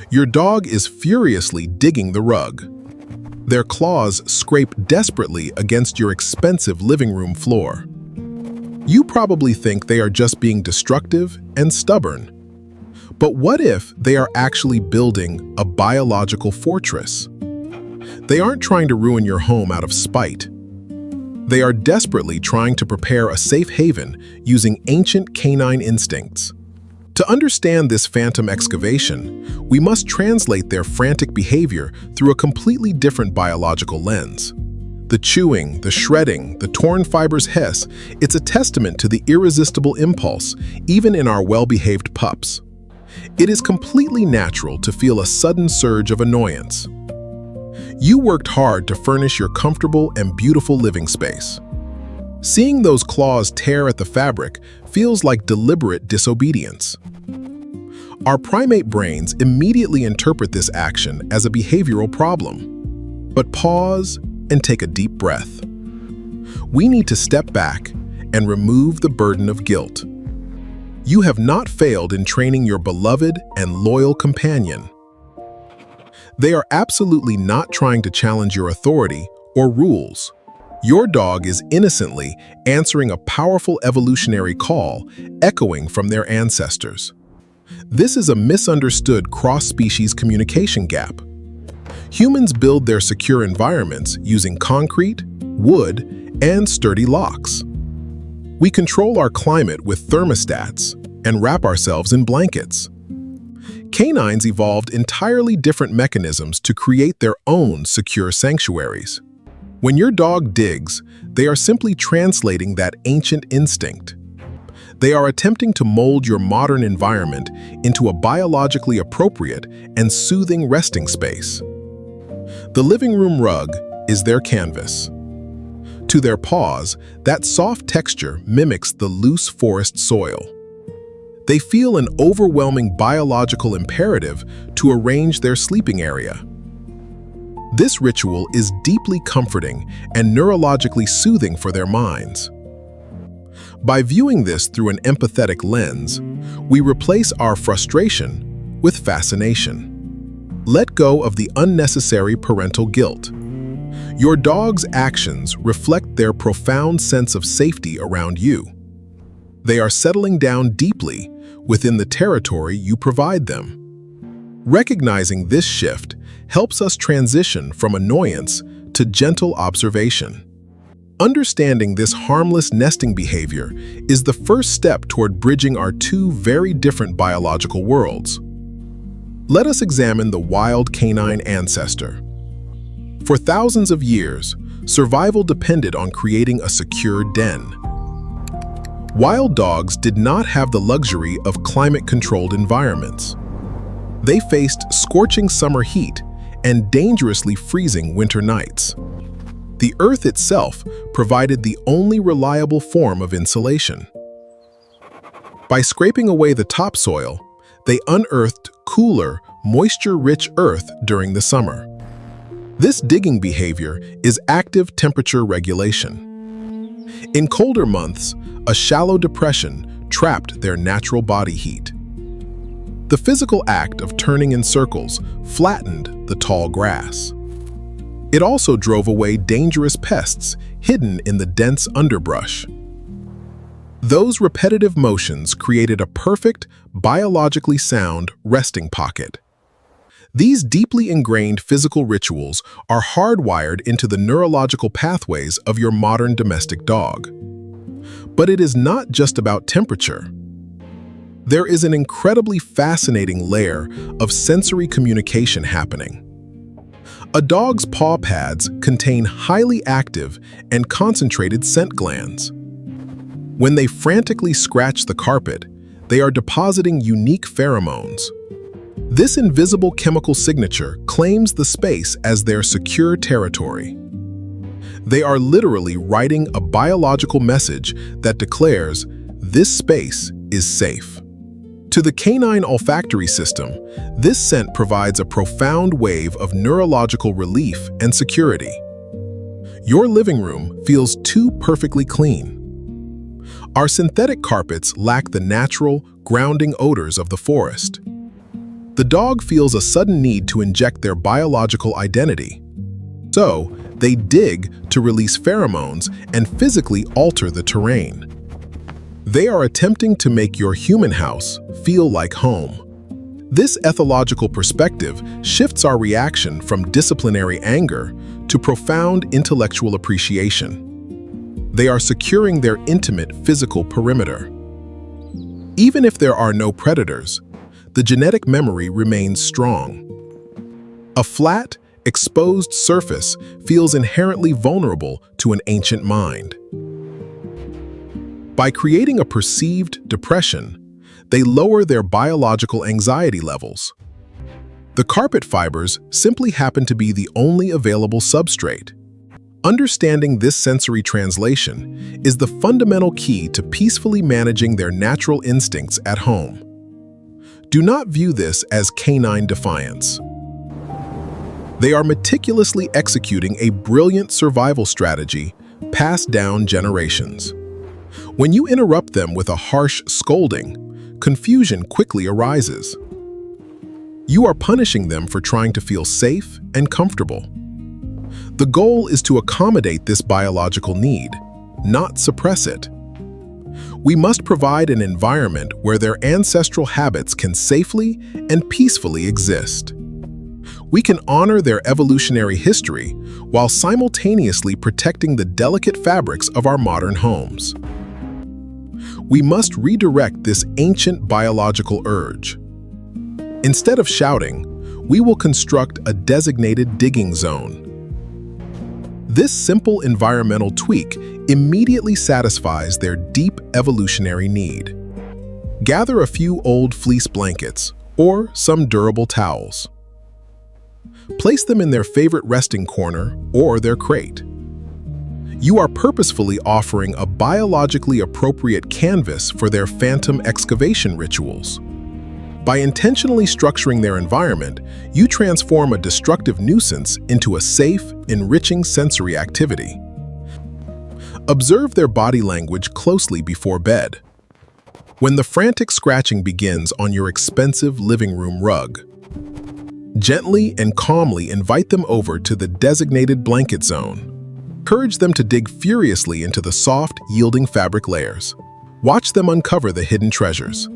Your dog is furiously digging the rug. Their claws scrape desperately against your expensive living room floor. You probably think they are just being destructive and stubborn. But what if they are actually building a biological fortress? They aren't trying to ruin your home out of spite. They are desperately trying to prepare a safe haven using ancient canine instincts. To understand this phantom excavation, we must translate their frantic behavior through a completely different biological lens. The chewing, the shredding, the torn fibers hiss, it's a testament to the irresistible impulse, even in our well-behaved pups. It is completely natural to feel a sudden surge of annoyance. You worked hard to furnish your comfortable and beautiful living space. Seeing those claws tear at the fabric feels like deliberate disobedience. Our primate brains immediately interpret this action as a behavioral problem. But pause and take a deep breath. We need to step back and remove the burden of guilt. You have not failed in training your beloved and loyal companion. They are absolutely not trying to challenge your authority or rules. Your dog is innocently answering a powerful evolutionary call echoing from their ancestors. This is a misunderstood cross-species communication gap. Humans build their secure environments using concrete, wood, and sturdy locks. We control our climate with thermostats and wrap ourselves in blankets. Canines evolved entirely different mechanisms to create their own secure sanctuaries. When your dog digs, they are simply translating that ancient instinct. They are attempting to mold your modern environment into a biologically appropriate and soothing resting space. The living room rug is their canvas. To their paws, that soft texture mimics the loose forest soil. They feel an overwhelming biological imperative to arrange their sleeping area. This ritual is deeply comforting and neurologically soothing for their minds. By viewing this through an empathetic lens, we replace our frustration with fascination. Let go of the unnecessary parental guilt. Your dog's actions reflect their profound sense of safety around you. They are settling down deeply within the territory you provide them. Recognizing this shift helps us transition from annoyance to gentle observation. Understanding this harmless nesting behavior is the first step toward bridging our two very different biological worlds. Let us examine the wild canine ancestor. For thousands of years, survival depended on creating a secure den. Wild dogs did not have the luxury of climate-controlled environments. They faced scorching summer heat and dangerously freezing winter nights. The earth itself provided the only reliable form of insulation. By scraping away the topsoil, they unearthed cooler, moisture-rich earth during the summer. This digging behavior is active temperature regulation. In colder months, a shallow depression trapped their natural body heat. The physical act of turning in circles flattened the tall grass. It also drove away dangerous pests hidden in the dense underbrush. Those repetitive motions created a perfect, biologically sound resting pocket. These deeply ingrained physical rituals are hardwired into the neurological pathways of your modern domestic dog. But it is not just about temperature. There is an incredibly fascinating layer of sensory communication happening. A dog's paw pads contain highly active and concentrated scent glands. When they frantically scratch the carpet, they are depositing unique pheromones. This invisible chemical signature claims the space as their secure territory. They are literally writing a biological message that declares, "This space is safe." To the canine olfactory system, this scent provides a profound wave of neurological relief and security. Your living room feels too perfectly clean. Our synthetic carpets lack the natural, grounding odors of the forest. The dog feels a sudden need to inject their biological identity. So, they dig to release pheromones and physically alter the terrain. They are attempting to make your human house feel like home. This ethological perspective shifts our reaction from disciplinary anger to profound intellectual appreciation. They are securing their intimate physical perimeter. Even if there are no predators, the genetic memory remains strong. A flat, exposed surface feels inherently vulnerable to an ancient mind. By creating a perceived depression, they lower their biological anxiety levels. The carpet fibers simply happen to be the only available substrate. Understanding this sensory translation is the fundamental key to peacefully managing their natural instincts at home. Do not view this as canine defiance. They are meticulously executing a brilliant survival strategy passed down generations. When you interrupt them with a harsh scolding, confusion quickly arises. You are punishing them for trying to feel safe and comfortable. The goal is to accommodate this biological need, not suppress it. We must provide an environment where their ancestral habits can safely and peacefully exist. We can honor their evolutionary history while simultaneously protecting the delicate fabrics of our modern homes. We must redirect this ancient biological urge. Instead of shouting, we will construct a designated digging zone. This simple environmental tweak immediately satisfies their deep evolutionary need. Gather a few old fleece blankets or some durable towels. Place them in their favorite resting corner or their crate. You are purposefully offering a biologically appropriate canvas for their Phantom Excavation rituals. By intentionally structuring their environment, you transform a destructive nuisance into a safe, enriching sensory activity. Observe their body language closely before bed. When the frantic scratching begins on your expensive living room rug, gently and calmly invite them over to the designated blanket zone. Encourage them to dig furiously into the soft, yielding fabric layers. Watch them uncover the hidden treasures.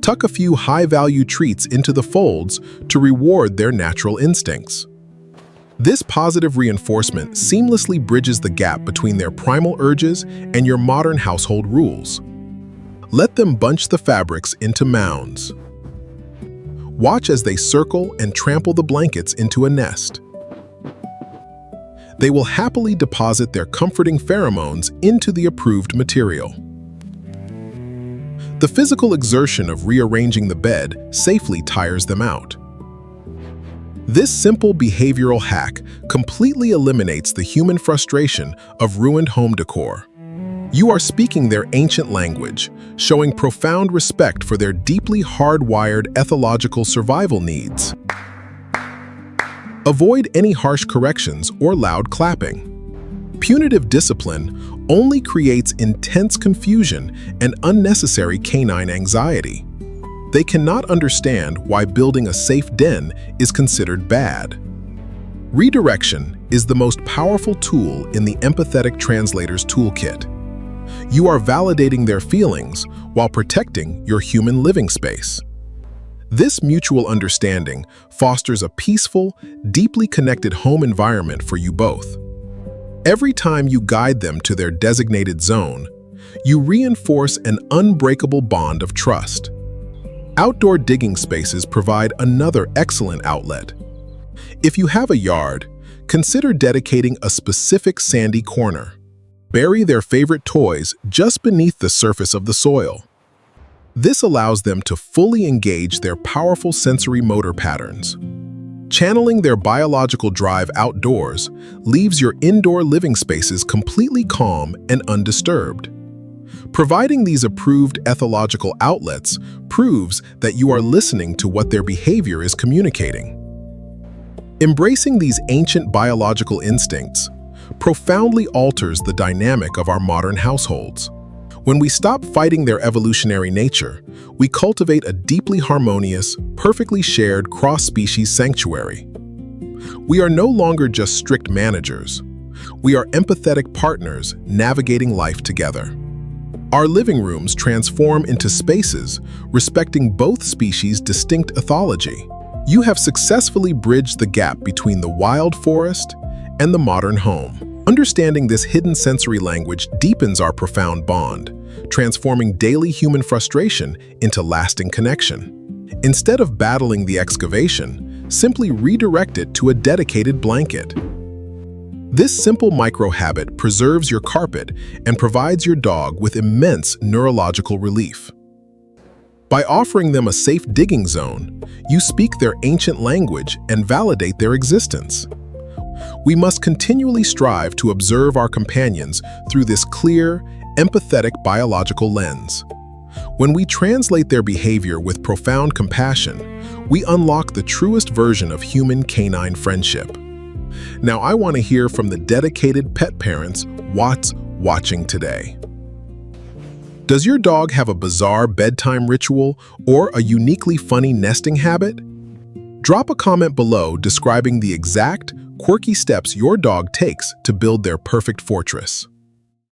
Tuck a few high-value treats into the folds to reward their natural instincts. This positive reinforcement seamlessly bridges the gap between their primal urges and your modern household rules. Let them bunch the fabrics into mounds. Watch as they circle and trample the blankets into a nest. They will happily deposit their comforting pheromones into the approved material. The physical exertion of rearranging the bed safely tires them out. This simple behavioral hack completely eliminates the human frustration of ruined home decor. You are speaking their ancient language, showing profound respect for their deeply hardwired ethological survival needs. Avoid any harsh corrections or loud clapping. Punitive discipline only creates intense confusion and unnecessary canine anxiety. They cannot understand why building a safe den is considered bad. Redirection is the most powerful tool in the empathetic translator's toolkit. You are validating their feelings while protecting your human living space. This mutual understanding fosters a peaceful, deeply connected home environment for you both. Every time you guide them to their designated zone, you reinforce an unbreakable bond of trust. Outdoor digging spaces provide another excellent outlet. If you have a yard, consider dedicating a specific sandy corner. Bury their favorite toys just beneath the surface of the soil. This allows them to fully engage their powerful sensory motor patterns. Channeling their biological drive outdoors leaves your indoor living spaces completely calm and undisturbed. Providing these approved ethological outlets proves that you are listening to what their behavior is communicating. Embracing these ancient biological instincts profoundly alters the dynamic of our modern households. When we stop fighting their evolutionary nature, we cultivate a deeply harmonious, perfectly shared cross-species sanctuary. We are no longer just strict managers. We are empathetic partners navigating life together. Our living rooms transform into spaces respecting both species' distinct ethology. You have successfully bridged the gap between the wild forest and the modern home. Understanding this hidden sensory language deepens our profound bond, transforming daily human frustration into lasting connection. Instead of battling the excavation, simply redirect it to a dedicated blanket. This simple micro-habit preserves your carpet and provides your dog with immense neurological relief. By offering them a safe digging zone, you speak their ancient language and validate their existence. We must continually strive to observe our companions through this clear, empathetic biological lens. When we translate their behavior with profound compassion, we unlock the truest version of human-canine friendship. Now, I want to hear from the dedicated pet parents watching today. Does your dog have a bizarre bedtime ritual or a uniquely funny nesting habit? Drop a comment below describing the exact, quirky steps your dog takes to build their perfect fortress.